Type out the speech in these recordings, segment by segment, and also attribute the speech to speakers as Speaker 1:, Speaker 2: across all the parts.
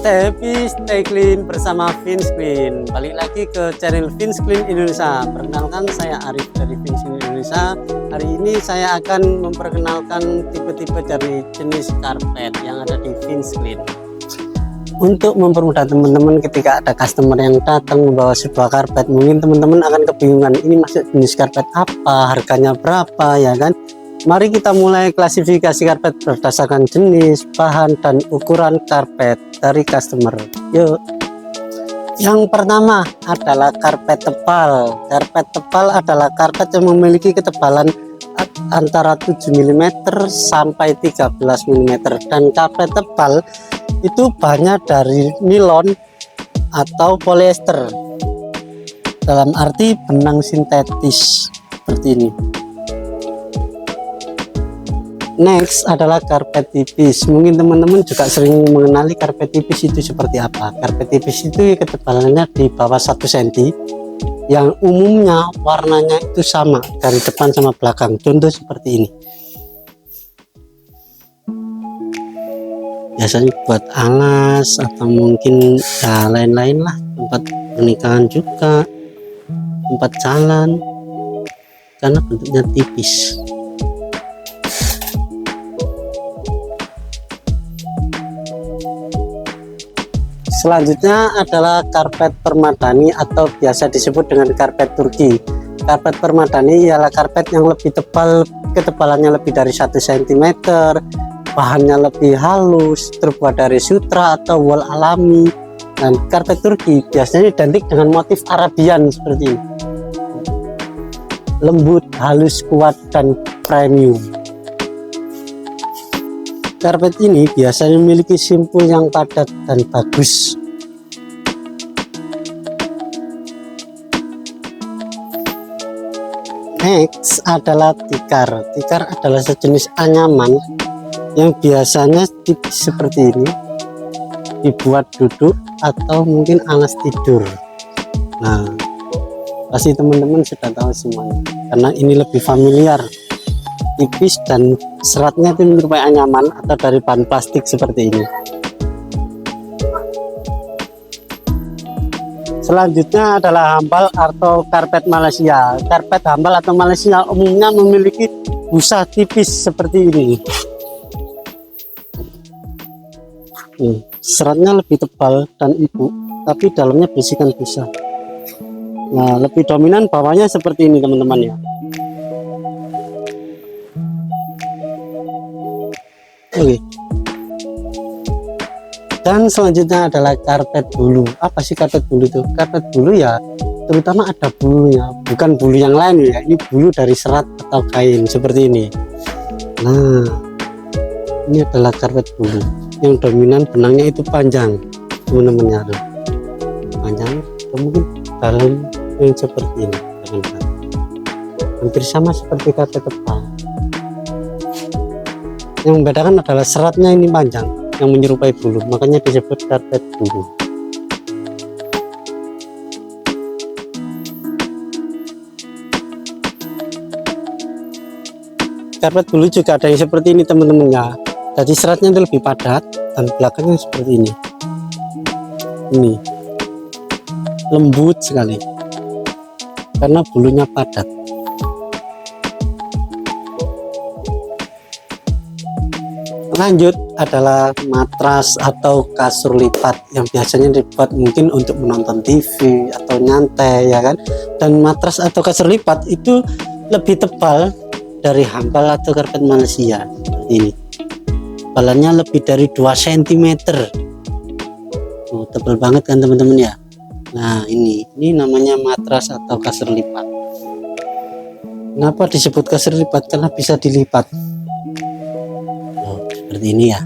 Speaker 1: Stay happy, stay clean bersama Vince Clean. Balik lagi ke channel Vince Clean Indonesia. Perkenalkan, saya Arif dari Vince Clean Indonesia. Hari ini saya akan memperkenalkan tipe-tipe dari jenis karpet yang ada di Vince Clean. Untuk mempermudah teman-teman ketika ada customer yang datang membawa sebuah karpet, mungkin teman-teman akan kebingungan, ini masuk jenis karpet apa, harganya berapa, ya kan? Mari kita mulai klasifikasi karpet berdasarkan jenis, bahan, dan ukuran karpet dari customer. Yuk. Yang pertama adalah karpet tebal. Karpet tebal adalah karpet yang memiliki ketebalan antara 7 mm sampai 13 mm. Dan karpet tebal itu bahannya dari nilon atau polyester. Dalam arti benang sintetis seperti ini. Next adalah karpet tipis. Mungkin teman-teman juga sering mengenali karpet tipis itu seperti apa. Karpet tipis itu ketebalannya di bawah 1 cm, yang umumnya warnanya itu sama dari depan sama belakang. Contoh seperti ini. Biasanya buat alas atau mungkin ya lain-lain lah, tempat pernikahan juga, tempat jalan, karena bentuknya tipis. Selanjutnya adalah karpet permadani atau biasa disebut dengan karpet Turki. Karpet permadani ialah karpet yang lebih tebal, ketebalannya lebih dari 1 cm, bahannya lebih halus, terbuat dari sutra atau wol alami. Dan karpet Turki biasanya identik dengan motif Arabian seperti ini. Lembut, halus, kuat, dan premium. Karpet ini biasanya memiliki simpul yang padat dan bagus. Next adalah tikar. Tikar adalah sejenis anyaman yang biasanya tipis seperti ini, dibuat duduk atau mungkin alas tidur. Nah, pasti teman-teman sudah tahu semuanya, karena ini lebih familiar. Tipis dan seratnya itu menyerupai anyaman atau dari bahan plastik seperti ini. Selanjutnya adalah hambal atau karpet Malaysia. Karpet hambal atau Malaysia umumnya memiliki busa tipis seperti ini. Seratnya lebih tebal dan empuk, tapi dalamnya berisikan busa. Nah, lebih dominan bawahnya seperti ini teman-teman ya. Oke. Dan selanjutnya adalah karpet bulu. Apa sih karpet bulu itu? Karpet bulu ya terutama ada bulunya, bukan bulu yang lain ya. Ini bulu dari serat atau kain seperti ini. Nah, ini adalah karpet bulu yang dominan benangnya itu panjang, teman-teman ya. Panjang, mungkin dalam yang seperti ini, hampir sama seperti karpet tebal. Yang membedakan adalah seratnya ini panjang, yang menyerupai bulu, makanya disebut karpet bulu. Karpet bulu juga ada yang seperti ini teman-teman ya. Jadi seratnya itu lebih padat dan belakangnya seperti ini. Ini lembut sekali karena bulunya padat. Lanjut adalah matras atau kasur lipat yang biasanya dibuat mungkin untuk menonton TV atau nyantai ya kan. Dan matras atau kasur lipat itu lebih tebal dari hambal atau karpet Malaysia seperti ini. Tebalannya lebih dari 2 cm. Tebal banget kan teman-teman ya. Nah, ini namanya matras atau kasur lipat. Kenapa disebut kasur lipat? Karena bisa dilipat. Seperti ini ya.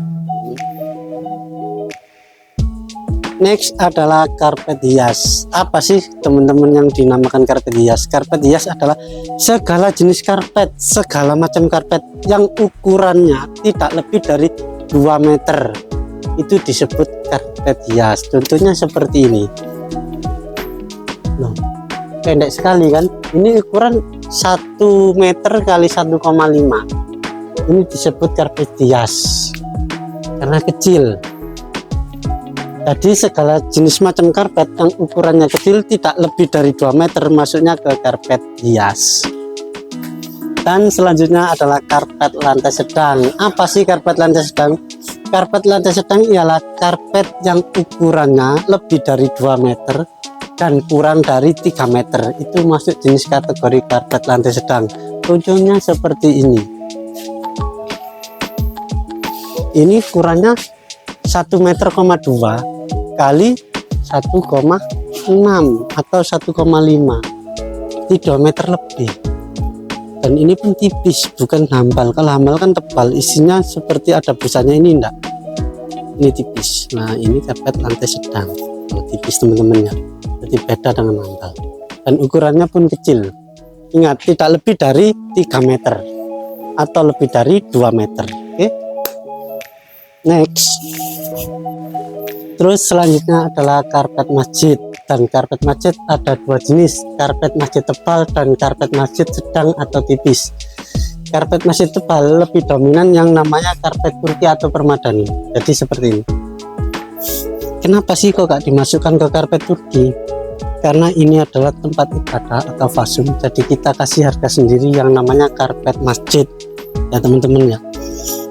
Speaker 1: Next adalah karpet hias. Apa sih teman-teman yang dinamakan karpet hias? Karpet hias adalah segala jenis karpet, segala macam karpet yang ukurannya tidak lebih dari 2 meter. Itu disebut karpet hias. Contohnya seperti ini. Loh, pendek sekali kan? Ini ukuran 1 meter kali 1,5. Ini disebut karpet hias karena kecil. Jadi segala jenis macam karpet yang ukurannya kecil tidak lebih dari 2 meter masuknya ke karpet hias. Dan selanjutnya adalah karpet lantai sedang. Apa sih karpet lantai sedang? Karpet lantai sedang ialah karpet yang ukurannya lebih dari 2 meter dan kurang dari 3 meter. Itu masuk jenis kategori karpet lantai sedang. Contohnya seperti ini. Ini ukurannya 1,2 meter kali 1,6 atau 1,5, 3 meter lebih. Dan ini pun tipis, bukan hambal. Kalau hambal kan tebal, isinya seperti ada busanya, ini enggak, ini tipis. Nah, ini karpet lantai sedang. Oh, tipis teman-teman ya, jadi beda dengan hambal. Dan ukurannya pun kecil. Ingat, tidak lebih dari 3 meter atau lebih dari 2 meter. Oke, next. Terus selanjutnya adalah karpet masjid. Dan karpet masjid ada 2 jenis, karpet masjid tebal dan karpet masjid sedang atau tipis. Karpet masjid tebal lebih dominan yang namanya karpet Turki atau permadani. Jadi seperti ini. Kenapa sih kok gak dimasukkan ke karpet Turki? Karena ini adalah tempat ibadah atau fasum, jadi kita kasih harga sendiri yang namanya karpet masjid ya teman-teman ya.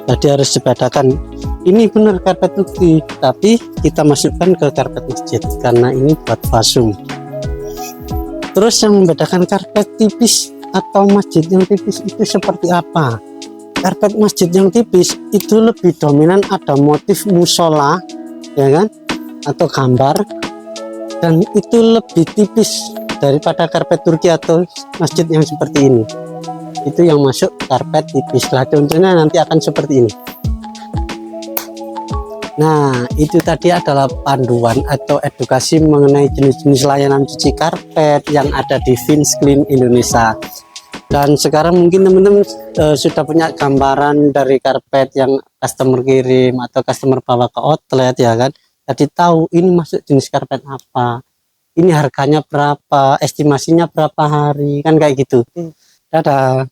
Speaker 1: Jadi harus dibedakan, ini benar karpet Turki tapi kita masukkan ke karpet masjid karena ini buat fasum. Terus yang membedakan karpet tipis atau masjid yang tipis itu seperti apa? Karpet masjid yang tipis itu lebih dominan ada motif musola ya kan, atau gambar, dan itu lebih tipis daripada karpet Turki atau masjid yang seperti ini. Itu yang masuk karpet tipis lah, contohnya nanti akan seperti ini. Nah, itu tadi adalah panduan atau edukasi mengenai jenis-jenis layanan cuci karpet yang ada di Finsclean Indonesia. Dan sekarang mungkin teman-teman sudah punya gambaran dari karpet yang customer kirim atau customer bawa ke outlet ya kan. Jadi tahu ini masuk jenis karpet apa, ini harganya berapa, estimasinya berapa hari, kan kayak gitu. Dadah.